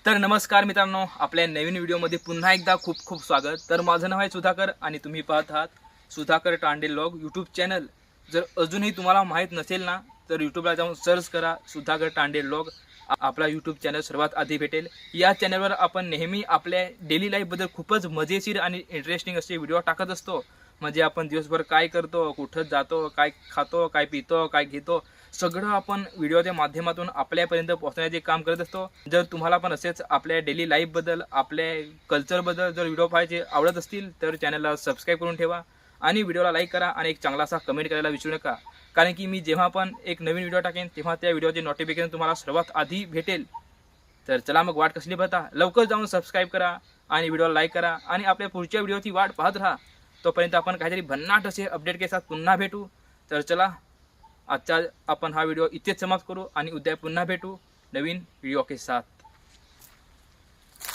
तर नमस्कार मित्रांनो, आपल्या नवीन व्हिडिओमध्ये पुन्हा एकदा खूप खूप स्वागत। तर माझं नाव आहे सुधाकर आणि तुम्ही पाहत आहात Sudhakar Tande vlog YouTube channel. जर अजूनही तुम्हाला माहीत नसेल ना, तर यूट्यूबला जाऊन सर्च करा सुधाकर तांडे व्लॉग। आपला यूट्यूब चॅनल सर्वात आधी भेटेल। या चॅनलवर आपण नेहमी आपल्या डेली लाईफबद्दल खूपच मजेशीर आणि इंटरेस्टिंग असे व्हिडिओ टाकत असतो। म्हणजे आपण दिवसभर काय करतो, कुठं जातो, काय खातो, काय पितो, काय घेतो, सगळं आपण व्हिडिओच्या माध्यमातून आपल्यापर्यंत पोहोचण्याचे काम करत असतो। जर तुम्हाला पण असेच आपल्या डेली लाईफबद्दल, आपल्या कल्चरबद्दल जर व्हिडिओ पाहायचे आवडत असतील तर चॅनलला सबस्क्राईब करून ठेवा आणि व्हिडिओला लाईक करा आणि एक चांगलासा कमेंट करायला विसरू नका। कारण की मी जेव्हा पण एक नवीन व्हिडिओ टाकेन तेव्हा त्या व्हिडिओचे नोटिफिकेशन तुम्हाला सर्वात आधी भेटेल। तर चला मग वाट कसली पाहता, लवकर जाऊन सबस्क्राईब करा आणि व्हिडिओला लाईक करा आणि आपल्या पुढच्या व्हिडिओची वाट पाहत राहा। तोपर्यंत आपण काहीतरी भन्नाट असे अपडेट के साथ पुन्हा भेटू। तर चला आजचा आपण हा व्हिडिओ इथेच समाप्त करू आणि उद्या पुन्हा भेटू नवीन व्हिडिओ के साथ।